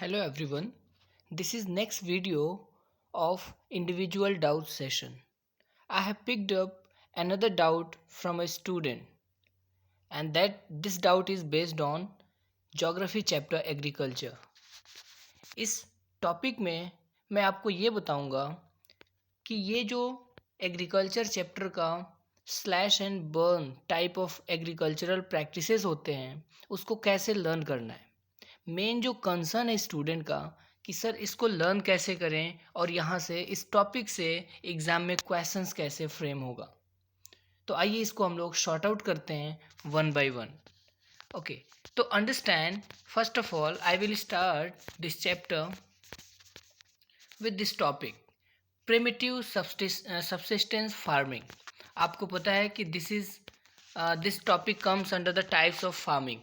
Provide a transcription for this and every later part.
Hello everyone, this is next video of individual doubt session. I have picked up another doubt from a student and that this doubt is based on geography chapter agriculture. इस topic में मैं आपको ये बताऊंगा कि ये जो agriculture chapter का slash and burn type of agricultural practices होते हैं उसको कैसे लर्न करना है। मेन जो कंसर्न है स्टूडेंट का कि सर इसको लर्न कैसे करें और यहाँ से इस टॉपिक से एग्ज़ाम में क्वेश्चंस कैसे फ्रेम होगा। तो आइए इसको हम लोग शॉर्ट आउट करते हैं वन बाय वन। ओके, तो understand first of all I will start this chapter with this topic primitive subsistence farming. आपको पता है कि this topic comes under the types of farming.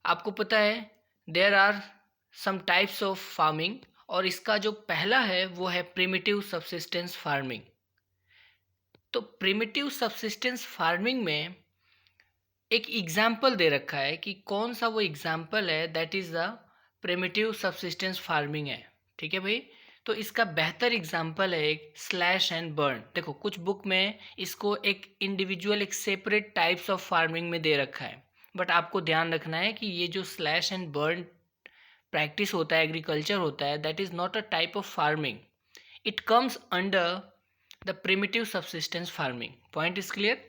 आपको पता है there are some types of farming और इसका जो पहला है वो है प्रिमिटिव सबसिस्टेंस फार्मिंग। तो प्रिमिटिव सबसिस्टेंस फार्मिंग में एक एग्जाम्पल दे रखा है कि कौन सा वो एग्जाम्पल है that is the primitive subsistence farming है। ठीक है भाई, तो इसका बेहतर एग्जाम्पल है एक स्लैश एंड बर्न। देखो कुछ बुक में इसको एक इंडिविजुअल एक सेपरेट टाइप्स ऑफ फार्मिंग में दे रखा है, बट आपको ध्यान रखना है कि ये जो स्लैश एंड बर्न प्रैक्टिस होता है, एग्रीकल्चर होता है, that is not a type of farming, it comes under the primitive subsistence farming. Point is clear?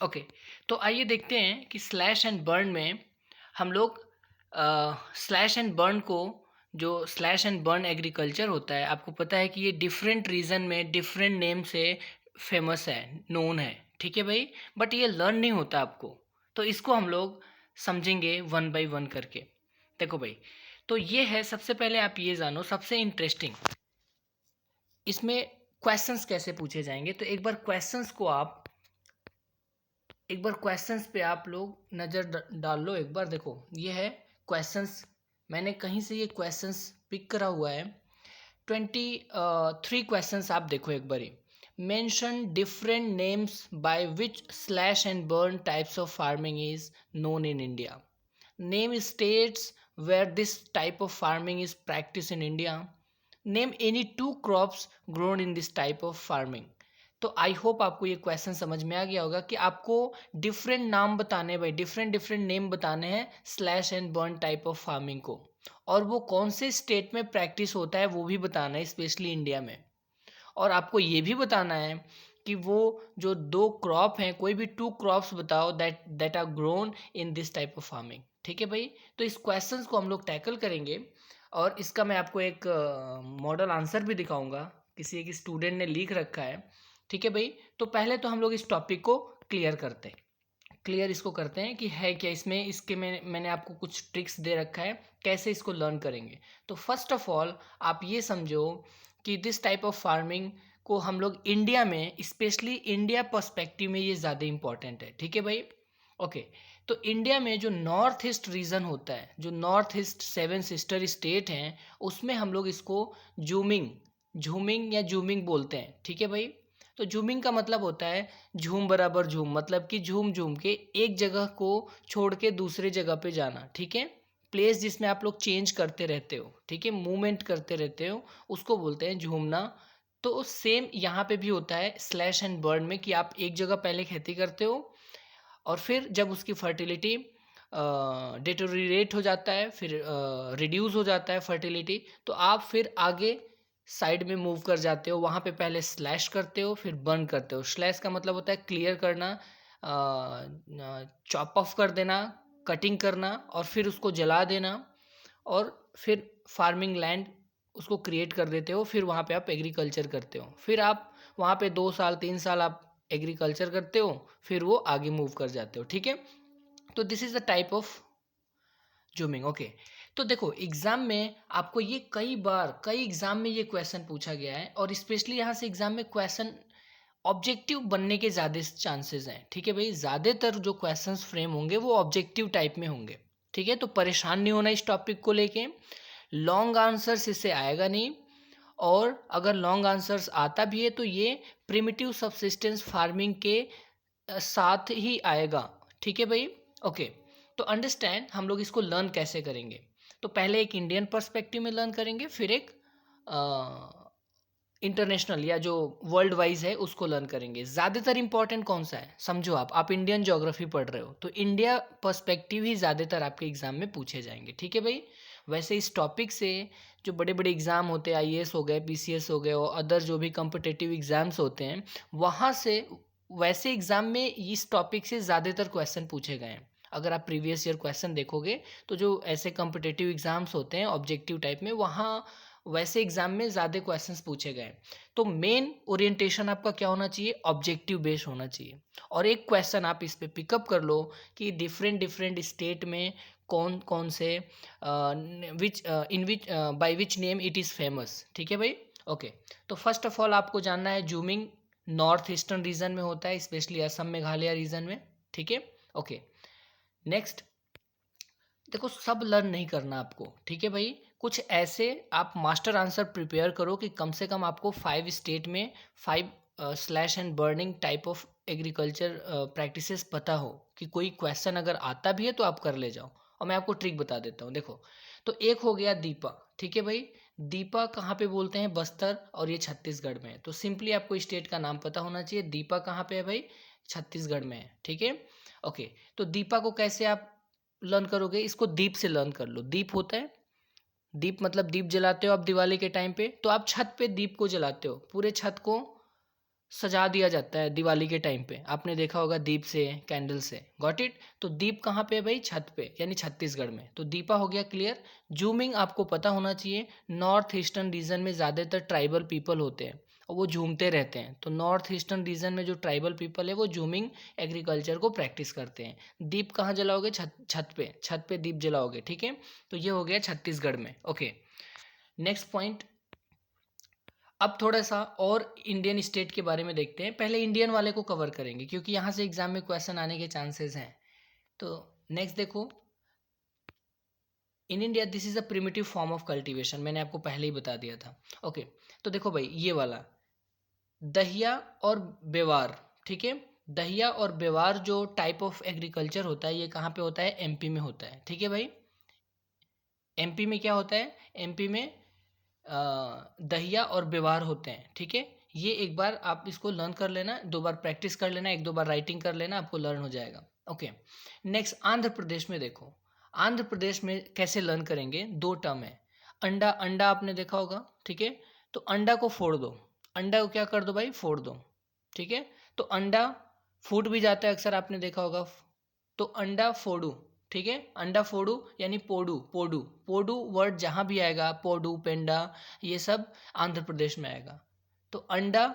Okay, तो आइए देखते हैं कि स्लैश एंड बर्न में हम लोग स्लैश एंड बर्न को, जो स्लैश एंड बर्न एग्रीकल्चर होता है, आपको पता है कि ये डिफरेंट रीजन में डिफरेंट नेम से फेमस है, नोन है। ठीक है भाई, बट ये लर्न नहीं होता आपको, तो इसको हम लोग समझेंगे वन बाय वन करके। देखो भाई, तो ये है, सबसे पहले आप ये जानो सबसे इंटरेस्टिंग इसमें क्वेश्चंस कैसे पूछे जाएंगे। तो एक बार क्वेश्चंस पे आप लोग नज़र डाल लो। एक बार देखो, ये है क्वेश्चंस, मैंने कहीं से ये क्वेश्चंस पिक करा हुआ है। 23 क्वेश्चंस आप देखो एक बारी। Mention different names by which slash and burn types of farming is known in India. Name states where this type of farming is practiced in India. Name any two crops grown in this type of farming. तो I hope आपको ये question समझ में आ गया होगा कि आपको different नाम बताने भाई, डिफरेंट नेम बताने हैं slash and burn type of farming को, और वो कौन से स्टेट में प्रैक्टिस होता है वो भी बताना है, स्पेशली इंडिया में। और आपको ये भी बताना है कि वो जो दो क्रॉप हैं, कोई भी टू क्रॉप्स बताओ that are grown in this type of farming. ठीक है भाई, तो इस क्वेश्चन को हम लोग टैकल करेंगे और इसका मैं आपको एक मॉडल आंसर भी दिखाऊंगा, किसी एक स्टूडेंट ने लिख रखा है। ठीक है भाई, तो पहले तो हम लोग इस टॉपिक को क्लियर इसको करते हैं कि है क्या इसमें, इसके में मैंने आपको कुछ ट्रिक्स दे रखा है कैसे इसको लर्न करेंगे। तो फर्स्ट ऑफ ऑल आप ये समझो कि दिस टाइप ऑफ फार्मिंग को हम लोग इंडिया में, स्पेशली इंडिया पर्सपेक्टिव में ये ज़्यादा इंपॉर्टेंट है। ठीक है भाई, ओके। तो इंडिया में जो नॉर्थ ईस्ट रीजन होता है, जो नॉर्थ ईस्ट 7 सिस्टर स्टेट हैं, उसमें हम लोग इसको जूमिंग बोलते हैं। ठीक है भाई, तो जूमिंग का मतलब होता है झूम बराबर झूम, मतलब कि झूम झूम के एक जगह को छोड़ के दूसरे जगह पे जाना। ठीक है, प्लेस जिसमें आप लोग चेंज करते रहते हो, ठीक है, मूवमेंट करते रहते हो, उसको बोलते हैं झूमना। तो सेम यहाँ पे भी होता है स्लैश एंड बर्न में कि आप एक जगह पहले खेती करते हो और फिर जब उसकी फर्टिलिटी डिटोरिएट हो जाता है, फिर रिड्यूस हो जाता है फर्टिलिटी, तो आप फिर आगे साइड में मूव कर जाते हो, वहाँ पे पहले स्लैश करते हो फिर बर्न करते हो। स्लैश का मतलब होता है क्लियर करना, चॉप ऑफ कर देना, कटिंग करना और फिर उसको जला देना, और फिर फार्मिंग लैंड उसको क्रिएट कर देते हो, फिर वहाँ पे आप एग्रीकल्चर करते हो, फिर आप वहाँ पे 2 साल 3 साल आप एग्रीकल्चर करते हो, फिर वो आगे मूव कर जाते हो। ठीक है, तो this is the type of zooming. Okay, तो देखो एग्जाम में आपको ये कई एग्जाम में ये क्वेश्चन पूछा गया है, और स्पेशली यहाँ से एग्जाम में क्वेश्चन ऑब्जेक्टिव बनने के ज़्यादा चांसेस हैं। ठीक है भाई, ज़्यादातर जो क्वेश्चंस फ्रेम होंगे वो ऑब्जेक्टिव टाइप में होंगे। ठीक है, तो परेशान नहीं होना इस टॉपिक को लेके, लॉन्ग आंसर्स इससे आएगा नहीं, और अगर लॉन्ग आंसर्स आता भी है तो ये प्रिमिटिव सबसिस्टेंस फार्मिंग के साथ ही आएगा। ठीक है भाई, ओके। तो अंडरस्टैंड हम लोग इसको लर्न कैसे करेंगे। तो पहले एक इंडियन पर्सपेक्टिव में लर्न करेंगे, फिर एक इंटरनेशनल या जो वर्ल्ड वाइज है उसको लर्न करेंगे। ज़्यादातर इंपॉर्टेंट कौन सा है समझो, आप इंडियन ज्योग्राफी पढ़ रहे हो तो इंडिया पर्सपेक्टिव ही ज़्यादातर आपके एग्जाम में पूछे जाएंगे, ठीक है भाई। वैसे इस टॉपिक से जो बड़े बड़े एग्ज़ाम होते हैं, आईएएस हो गए, पीसीएस हो गए और अदर जो भी कम्पिटिटिव एग्ज़ाम्स होते हैं, वहाँ से वैसे एग्ज़ाम में इस टॉपिक से ज़्यादातर क्वेश्चन पूछे गए हैं। अगर आप प्रीवियस ईयर क्वेश्चन देखोगे तो जो ऐसे कम्पिटिटिव एग्ज़ाम्स होते हैं ऑब्जेक्टिव टाइप में, वहाँ वैसे एग्जाम में ज़्यादा क्वेश्चंस पूछे गए। तो मेन ओरिएंटेशन आपका क्या होना चाहिए, ऑब्जेक्टिव बेस्ड होना चाहिए। और एक क्वेश्चन आप इस पे पिकअप कर लो कि डिफरेंट डिफरेंट स्टेट में कौन कौन से which in which by which name it is famous, ठीक है भाई। ओके, तो फर्स्ट ऑफ ऑल आपको जानना है जूमिंग नॉर्थ ईस्टर्न रीजन में होता है, स्पेशली असम मेघालय रीजन में, ठीक है। ओके, नेक्स्ट देखो सब लर्न नहीं करना आपको, ठीक है भाई। कुछ ऐसे आप मास्टर आंसर प्रिपेयर करो कि कम से कम आपको 5 स्टेट में 5 slash and burning type of agriculture practices पता हो, कि कोई क्वेश्चन अगर आता भी है तो आप कर ले जाओ। और मैं आपको ट्रिक बता देता हूँ, देखो। तो एक हो गया दीपा, ठीक है भाई। दीपा कहाँ पे बोलते हैं, बस्तर, और ये छत्तीसगढ़ में है। तो सिंपली आपको स्टेट का नाम पता होना चाहिए। दीपा कहाँ पे है भाई, छत्तीसगढ़ में है, ठीक है। ओके, तो दीपा को कैसे आप लर्न करोगे, इसको दीप से लर्न कर लो। दीप होता है, दीप मतलब दीप जलाते हो आप दिवाली के टाइम पे, तो आप छत पे दीप को जलाते हो, पूरे छत को सजा दिया जाता है दिवाली के टाइम पे, आपने देखा होगा, दीप से, कैंडल से, गॉट इट। तो दीप कहाँ पे है भाई, छत पे, यानी छत्तीसगढ़ में। तो दीपा हो गया क्लियर। जूमिंग आपको पता होना चाहिए, नॉर्थ ईस्टर्न रीजन में ज़्यादातर ट्राइबल पीपल होते हैं और वो झूमते रहते हैं। तो नॉर्थ ईस्टर्न रीजन में जो ट्राइबल पीपल है वो जूमिंग एग्रीकल्चर को प्रैक्टिस करते हैं। दीप कहाँ जलाओगे, छत पे दीप जलाओगे, ठीक है। तो ये हो गया छत्तीसगढ़ में। Okay, next point. अब थोड़ा सा और इंडियन स्टेट के बारे में देखते हैं। पहले इंडियन वाले को कवर करेंगे क्योंकि यहाँ से एग्जाम में क्वेश्चन आने के चांसेस हैं। तो नेक्स्ट देखो, in India this is a primitive form of cultivation, मैंने आपको पहले ही बता दिया था। ओके, तो देखो भाई ये वाला दहिया और बेवार, ठीक है। दहिया और बेवार जो टाइप ऑफ एग्रीकल्चर होता है, ये कहाँ पे होता है, एमपी में होता है, ठीक है भाई। एमपी में क्या होता है, एमपी में दहिया और बेवार होते हैं, ठीक है। ये एक बार आप इसको लर्न कर लेना, 2 बार प्रैक्टिस कर लेना, 1-2 बार राइटिंग कर लेना, आपको लर्न हो जाएगा। ओके, नेक्स्ट आंध्र प्रदेश में देखो। आंध्र प्रदेश में कैसे लर्न करेंगे, 2 टर्म है। अंडा, अंडा आपने देखा होगा, ठीक है। तो अंडा को फोड़ दो, अंडा को क्या कर दो भाई, फोड़ दो, ठीक है। तो अंडा फूट भी जाता है अक्सर, आपने देखा होगा। तो अंडा फोड़ू, ठीक है। अंडा फोड़ू यानी पोडू, पोडू, पोडू वर्ड जहाँ भी आएगा, पोडू, पेंडा, ये सब आंध्र प्रदेश में आएगा। तो अंडा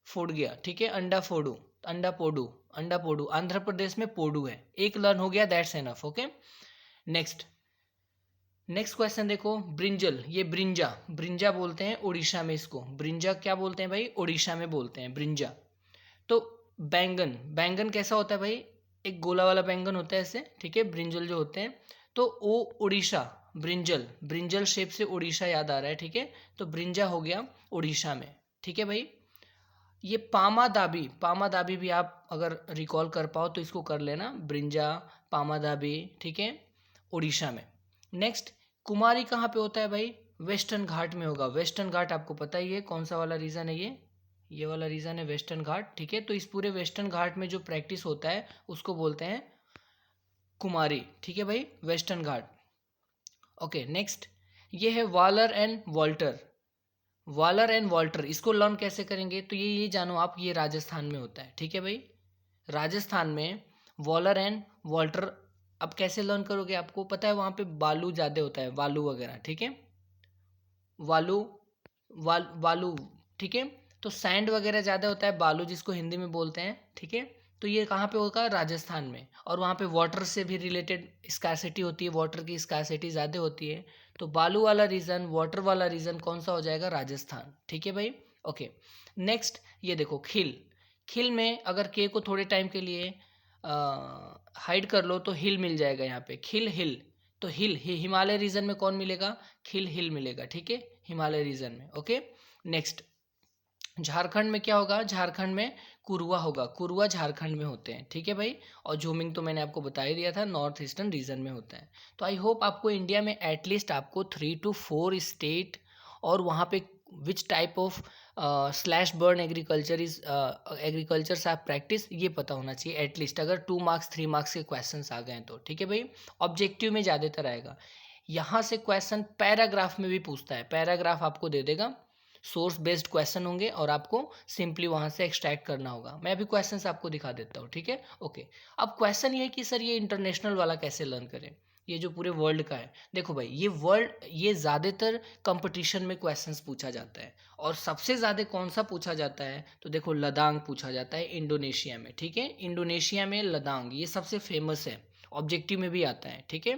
फोड़ गया, ठीक है, अंडा फोड़ू, अंडा पोडू, अंडा पोडू, आंध्र प्रदेश में पोडू है। एक लर्न हो गया, that's enough. Okay, next next question देखो, ब्रिंजल, ये ब्रिंजा, ब्रिंजा बोलते हैं उड़ीसा में इसको। ब्रिंजा क्या बोलते हैं भाई, उड़ीसा में बोलते हैं ब्रिंजा। तो बैंगन, बैंगन कैसा होता है भाई, एक गोला वाला बैंगन होता है ऐसे, ठीक है। ब्रिंजल जो होते हैं, तो वो उड़ीसा, ब्रिंजल, ब्रिंजल शेप से उड़ीसा याद आ रहा है, ठीक है। तो ब्रिंजा हो गया उड़ीसा में, ठीक है भाई। ये पामा दाबी, पामा दाबी भी आप अगर रिकॉल कर पाओ तो इसको कर लेना, ब्रिंजा, पामा दाबी, ठीक है, उड़ीसा में। नेक्स्ट, कुमारी कहाँ पे होता है भाई, वेस्टर्न घाट में होगा। वेस्टर्न घाट आपको पता ही है कौन सा वाला रीजन है, ये वाला रीजन है वेस्टर्न घाट, ठीक है। तो इस पूरे वेस्टर्न घाट में जो प्रैक्टिस होता है उसको बोलते हैं कुमारी, ठीक है भाई, वेस्टर्न घाट। ओके, नेक्स्ट ये है Waller and Walter, Waller and Walter, इसको लर्न कैसे करेंगे, तो ये जानो आप, ये राजस्थान में होता है, ठीक है भाई। राजस्थान में वॉलर एंड वॉल्टर अब कैसे लर्न करोगे, आपको पता है वहाँ पे बालू ज़्यादा होता है, वालू वगैरह, ठीक है। वालू, वालू, ठीक है। तो सैंड वगैरह ज़्यादा होता है, बालू जिसको हिंदी में बोलते हैं, ठीक है। तो ये कहाँ पे होगा, राजस्थान में। और वहाँ पे वाटर से भी रिलेटेड स्कार्सिटी होती है, वाटर की स्कार्सिटी ज़्यादा होती है। तो बालू वाला रीजन, वाटर वाला रीजन कौन सा हो जाएगा, राजस्थान, ठीक है भाई। ओके, नेक्स्ट ये देखो खिल, खिल में अगर के को थोड़े टाइम के लिए हाइड कर लो तो हिल मिल जाएगा यहाँ पे, खिल, हिल। तो हिल, हिमालय रीजन में कौन मिलेगा, खिल, हिल मिलेगा, ठीक है, हिमालय रीजन में। ओके, नेक्स्ट झारखंड में क्या होगा, झारखंड में कुरुआ होगा, कुरुआ झारखंड में होते हैं, ठीक है भाई। और झूमिंग तो मैंने आपको बता ही दिया था, नॉर्थ ईस्टर्न रीजन में होता है। तो आई होप आपको इंडिया में एटलीस्ट आपको 3 to 4 स्टेट और वहाँ पे विच type of slash burn agriculture आप प्रैक्टिस, ये पता होना चाहिए एटलीस्ट, अगर 2 marks 3 marks के क्वेश्चन आ गए तो, ठीक है भाई। ऑब्जेक्टिव में ज़्यादातर आएगा। यहाँ से क्वेश्चन पैराग्राफ में भी पूछता है, पैराग्राफ आपको दे देगा, सोर्स बेस्ड क्वेश्चन होंगे और आपको सिंपली वहाँ से एक्सट्रैक्ट करना होगा। मैं अभी क्वेश्चंस आपको दिखा देता हूँ, ठीक है। ओके, अब क्वेश्चन ये है कि सर ये इंटरनेशनल वाला कैसे लर्न करें, ये जो पूरे वर्ल्ड का है। देखो भाई, ये ज़्यादातर कंपटीशन में क्वेश्चंस पूछा जाता है, और सबसे ज़्यादा कौन सा पूछा जाता है, तो देखो लदांग पूछा जाता है इंडोनेशिया में, ठीक है। इंडोनेशिया में लदांग ये सबसे फेमस है, ऑब्जेक्टिव में भी आता है, ठीक है।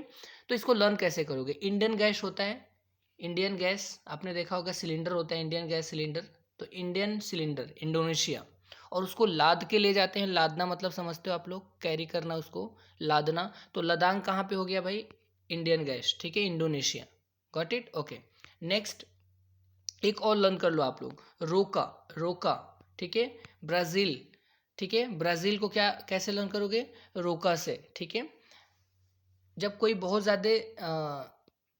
तो इसको लर्न कैसे करोगे, इंडियन गैस होता है, इंडियन गैस आपने देखा होगा, सिलेंडर होता है इंडियन गैस सिलेंडर, तो इंडियन सिलेंडर इंडोनेशिया, और उसको लाद के ले जाते हैं। लादना मतलब समझते हो आप लोग, कैरी करना, उसको लादना। तो लदांग कहाँ पे हो गया भाई, इंडियन गैस, ठीक है, Indonesia. Got it, okay. Next एक और लर्न कर लो आप लोग, रोका, रोका, ठीक है, ब्राज़ील, ठीक है। ब्राज़ील को क्या कैसे लर्न करोगे, रोका से, ठीक है। जब कोई बहुत ज़्यादा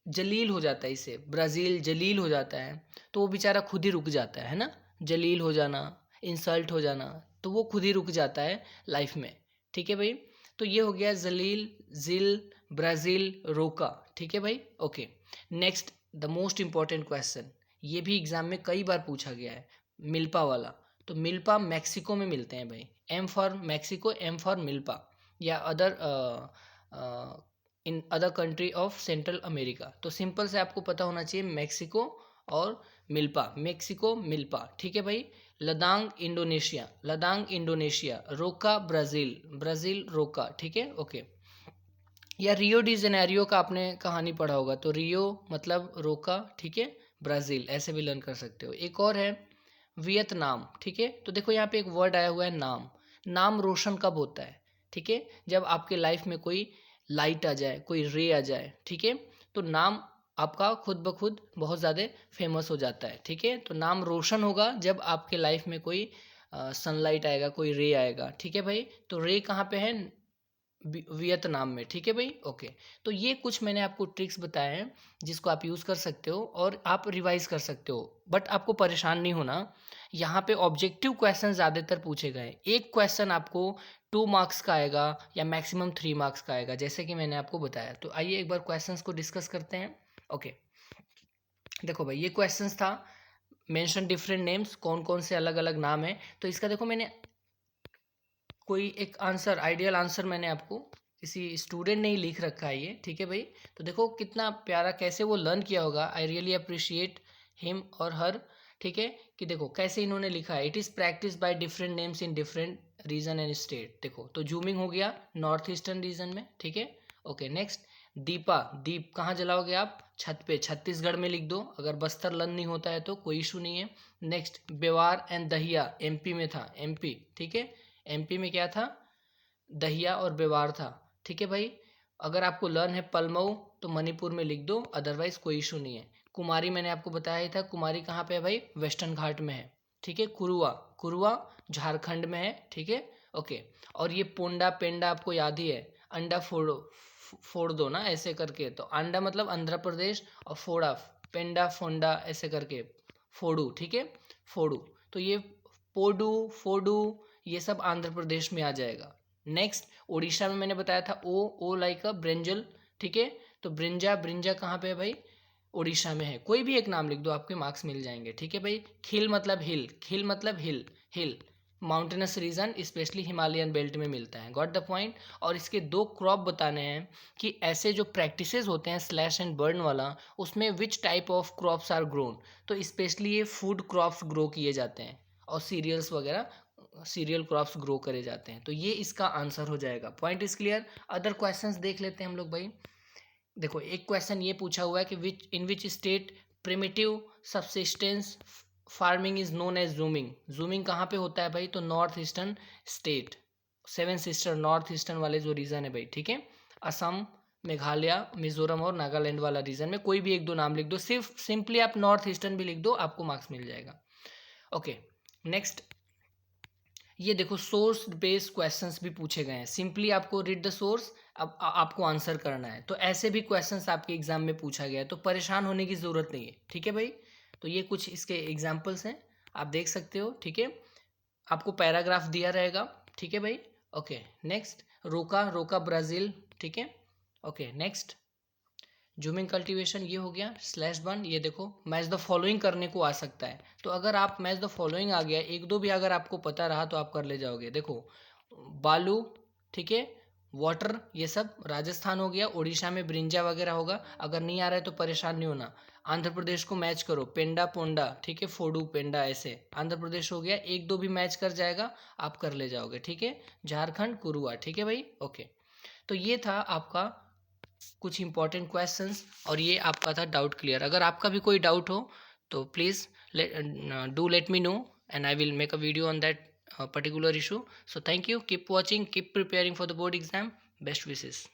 जलील हो जाता है, इसे ब्राज़ील जलील हो जाता है, तो वो बेचारा खुद ही रुक जाता है ना, जलील हो जाना, इंसल्ट हो जाना, तो वो खुद ही रुक जाता है लाइफ में, ठीक है भाई। तो ये हो गया जलील, जिल, ब्राज़ील, रोका, ठीक है भाई, okay. Next the most important question, ये भी एग्जाम में कई बार पूछा गया है, मिल्पा वाला। तो मिल्पा मैक्सिको में मिलते हैं भाई, M for Mexico, M for milpa, या other in other country of Central America. तो सिंपल से आपको पता होना चाहिए मैक्सिको और मिल्पा, मैक्सिको मिल्पा, ठीक है भाई। लदांग इंडोनेशिया, लदांग इंडोनेशिया, रोका ब्राज़ील, ब्राज़ील रोका, ठीक है, ओके। या रियो डी जेनेरियो का आपने कहानी पढ़ा होगा, तो रियो मतलब रोका, ठीक है, ब्राज़ील, ऐसे भी लर्न कर सकते हो। एक और है वियतनाम, ठीक है। तो देखो यहाँ पे एक वर्ड आया हुआ है नाम, नाम रोशन कब होता है, ठीक है, जब आपके लाइफ में कोई लाइट आ जाए, कोई रे आ जाए, ठीक है। तो नाम आपका खुद ब खुद बहुत ज़्यादा फेमस हो जाता है, ठीक है। तो नाम रोशन होगा जब आपके लाइफ में कोई सनलाइट आएगा, कोई रे आएगा, ठीक है भाई। तो रे कहाँ पे है, वियतनाम में, ठीक है भाई, ओके। तो ये कुछ मैंने आपको ट्रिक्स बताए हैं जिसको आप यूज़ कर सकते हो और आप रिवाइज कर सकते हो, बट आपको परेशान नहीं होना। यहाँ पे ऑब्जेक्टिव क्वेश्चन ज़्यादातर पूछे गए, एक क्वेश्चन आपको 2 marks का आएगा या मैक्सिमम 3 marks का आएगा, जैसे कि मैंने आपको बताया। तो आइए एक बार क्वेश्चंस को डिस्कस करते हैं, ओके। देखो भाई, ये क्वेश्चंस था, मेंशन डिफरेंट नेम्स, कौन कौन से अलग अलग नाम है। तो इसका देखो, मैंने कोई एक आंसर, आइडियल आंसर मैंने आपको, किसी स्टूडेंट ने ही लिख रखा है ये, ठीक है भाई। तो देखो कितना प्यारा, कैसे वो लर्न किया होगा, आई रियली अप्रिशिएट हिम और हर, ठीक है। कि देखो कैसे इन्होंने लिखा है, it is practice by different names in different region and state. देखो तो जूमिंग हो गया नॉर्थ ईस्टर्न रीजन में, ठीक है, ओके। नेक्स्ट दीपा, दीप कहाँ जलाओगे आप, छत पे, छत्तीसगढ़ में लिख दो, अगर बस्तर लर्न नहीं होता है तो कोई इशू नहीं है। Next Bewar and Dahiya, MP में था, एमपी, ठीक है, एमपी में क्या था, दहिया और बेवार था, ठीक है भाई। अगर आपको लर्न है पलमऊ तो मणिपुर में लिख दो, अदरवाइज कोई इशू नहीं है। कुमारी मैंने आपको बताया ही था, कुमारी कहाँ पे है भाई, वेस्टर्न घाट में है, ठीक है। कुरुआ, कुरुआ झारखंड में है, ठीक है, ओके। और ये पोंडा पेंडा आपको याद ही है, अंडा फोड़ो, फोड़ दो ना ऐसे करके, तो अंडा मतलब आंध्र प्रदेश, और फोड़ा पेंडा फोंडा ऐसे करके, फोड़ू, ठीक है, फोड़ू। तो ये पोडू, फोडू, ये सब आंध्र प्रदेश में आ जाएगा। नेक्स्ट उड़ीसा में मैंने बताया था, ओ लाइक अ ब्रिंजल, ठीक है। तो ब्रिंजा, ब्रिंजा कहाँ पे है भाई, उड़ीसा में है। कोई भी एक नाम लिख दो, आपके मार्क्स मिल जाएंगे, ठीक है भाई। खिल मतलब हिल, खिल मतलब hill, hill mountainous region, specially Himalayan belt में मिलता है, गॉट द पॉइंट। और इसके 2 क्रॉप बताने हैं कि ऐसे जो प्रैक्टिसेस होते हैं स्लैश एंड बर्न वाला, उसमें which type of crops are grown. तो स्पेशली ये फूड क्रॉप्स ग्रो किए जाते हैं और सीरियल्स वगैरह, सीरियल क्रॉप्स ग्रो करे जाते हैं। तो ये इसका आंसर हो जाएगा, point is clear. Other questions देख लेते हैं हम लोग भाई। देखो एक क्वेश्चन ये पूछा हुआ है कि which state primitive subsistence farming is known as जूमिंग। जूमिंग कहाँ पे होता है भाई, तो north eastern state, 7 sister north eastern वाले जो रीजन है भाई, ठीक है। असम, मेघालय, मिजोरम और नागालैंड वाला रीजन में कोई भी 1-2 नाम लिख दो, सिर्फ सिंपली आप नॉर्थ ईस्टर्न भी लिख दो, आपको मार्क्स मिल जाएगा, ओके। नेक्स्ट ये देखो सोर्स बेस्ड क्वेश्चंस भी पूछे गए हैं, सिंपली आपको रीड द सोर्स, अब आपको आंसर करना है। तो ऐसे भी क्वेश्चंस आपके एग्जाम में पूछा गया है, तो परेशान होने की ज़रूरत नहीं है, ठीक है भाई। तो ये कुछ इसके एग्जाम्पल्स हैं, आप देख सकते हो, ठीक है। आपको पैराग्राफ दिया रहेगा, ठीक है भाई। ओके नेक्स्ट, रोका रोका ब्राज़ील, ठीक है। ओके नेक्स्ट, जूमिंग कल्टीवेशन ये हो गया। स्लैश वन, ये देखो मैच द फॉलोइंग करने को आ सकता है, तो अगर आप मैच द फॉलोइंग आ गया, एक दो भी अगर आपको पता रहा तो आप कर ले जाओगे। देखो बालू, ठीक है, वाटर, ये सब राजस्थान हो गया, उड़ीसा में ब्रिंजा वगैरह होगा। अगर नहीं आ रहा है तो परेशान नहीं होना, आंध्र प्रदेश को मैच करो, पेंडा पोंडा, ठीक है, फोडू पेंडा, ऐसे आंध्र प्रदेश हो गया, एक दो भी मैच कर जाएगा, आप कर ले जाओगे, ठीक है। झारखंड कुरुआ, ठीक है भाई। ओके, तो ये था आपका कुछ इंपॉर्टेंट क्वेश्चंस, और ये आपका था डाउट क्लियर। अगर आपका भी कोई डाउट हो तो please do let me know, and I will make a video on that particular issue. So thank you, keep watching, keep preparing for the board exam. Best wishes.